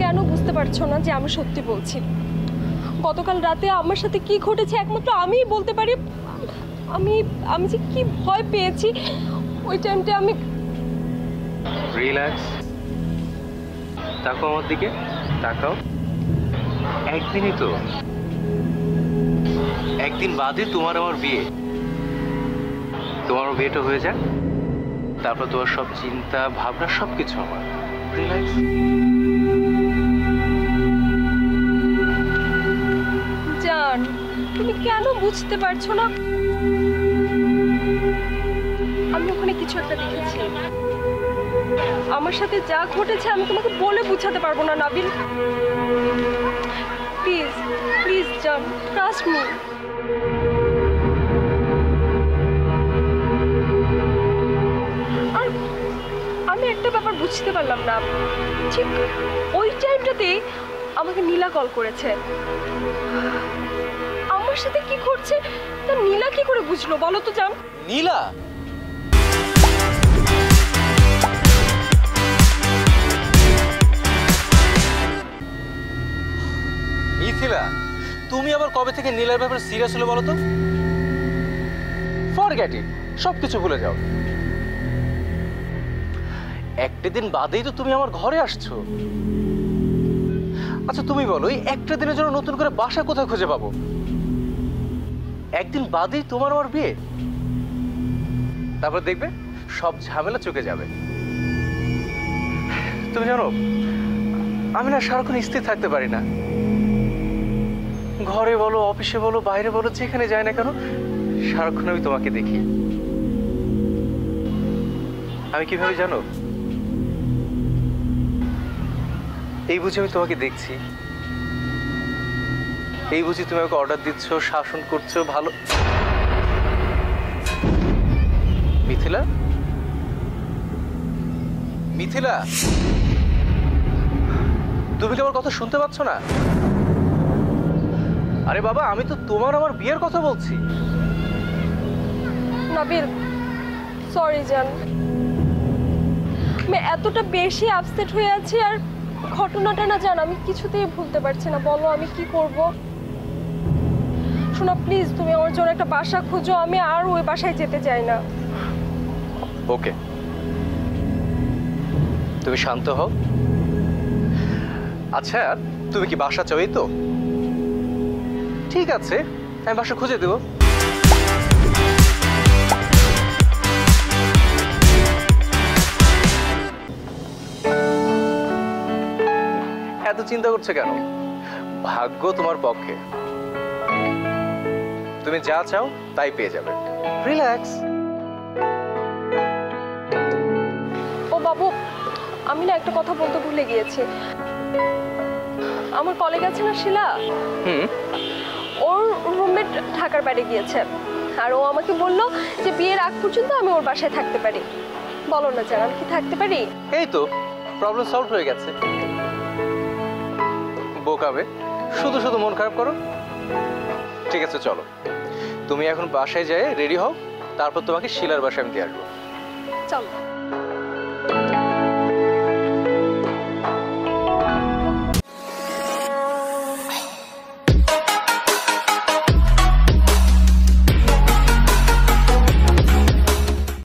কেন বুঝতে পারছো না যে আমি সত্যি বলছি? গতকাল রাতে আমার সাথে কি ঘটেছে একমাত্র আমিই বলতে পারি। আমি আমি যে কি ভয় পেয়েছি ওই টাইমটা। আমি রিল্যাক্স, তাকাও আমার দিকে, তাকাও। একদিনই তো, একদিন বাদে তোমার আমার বিয়ে। তোমার বিয়েটা হয়ে যাক, তারপর তোমার সব চিন্তা ভাবনা সবকিছু আমার। রিল্যাক্স। জান, তুমি কেন বুঝতে পারছো না? আমি ওখানে কিছু একটা দেখেছি। আমার সাথে যা ঘটেছে আমি তোমাকে বলে বুঝাতে পারবো না নাবিল। প্লিজ প্লিজ জান, ট্রাস্ট মি। আর আমি একটা ব্যাপার বুঝতে পারলাম না, ঠিক ওই টাইমটাতেই আমাকে নীলা কল করেছে। আমার সাথে কি ঘটছে তা নীলা কি করে বুঝলো বলো তো জান? নীলা? মিথিলা, তুমি আবার কবে থেকে নীলার ব্যাপারে সিরিয়াস হলে বলো তো? ফরগেট ইট, সবকিছু ভুলে যাও। একটা দিন বাদেই তো তুমি আমার ঘরে আসছো। আচ্ছা তুমি বলো, এই একটা দিনের জন্য নতুন করে বাসা কোথায় খুঁজে পাবো? একদিন বাদেই তোমার আমার বিয়ে, তারপর দেখবে সব ঝামেলা চুকে যাবে। তুমি জানো, আমি না সারাক্ষণ স্থির থাকতে পারি না। ঘরে বলো, অফিসে বলো, বাইরে বলো, যেখানে যাই না কেন সারাক্ষণ আমি তোমাকে দেখি। আমি কিভাবে জানো? এই বুঝি আমি তোমাকে দেখছি, এই বুঝি তুমি আমাকে অর্ডার দিচ্ছ, শাসন করছো, ভালো। মিথিলা, মিথিলা, তুমি কি আমার কথা শুনতে পাচ্ছ না? আরে বাবা, আমি তো তোমার আমার বিয়ের কথা বলছি। নাবিল, সরি জান, আমি এতটা বেশি আপসেট হয়ে আছি। আর ঘটনাটা না জান আমি কিছুতেই ভুলতে পারছি না। বলো আমি কি করব? শোনো প্লিজ, তুমি আমার জন্য একটা বাসা খুঁজো। আমি আর ওই বাসায় যেতে চাই না। ওকে, তুমি শান্ত হও। আচ্ছা তুমি কি বাসা চাও? এই তো ঠিক আছে, আমি বাসা খুঁজে দেব। এত চিন্তা করছো কেন? ভাগ্য তোমার পক্ষে, তুমি যা চাও তাই পেয়ে যাবে। রিল্যাক্স। ও বাবু, আমি না একটা কথা বলতে ভুলে গিয়েছি। আমার কলিগ আছে না শিলা, ওর রুমমেট ঢাকার বাইরে গিয়েছে। আর ও আমাকে বললো যে বিয়ের আগ পর্যন্ত আমি ওর বাসায় থাকতে পারি। বলো না জান, আমি কি থাকতে পারি? এই তো প্রবলেম সলভ হয়ে গেছে। বোকাবে, শুধু শুধু মন খারাপ করো। ঠিক আছে চলো, তুমি এখন বাসায় যাই রেডি হও, তারপর তোমাকে শিলার বাসায় আমি দিয়ে আসবো। চলো।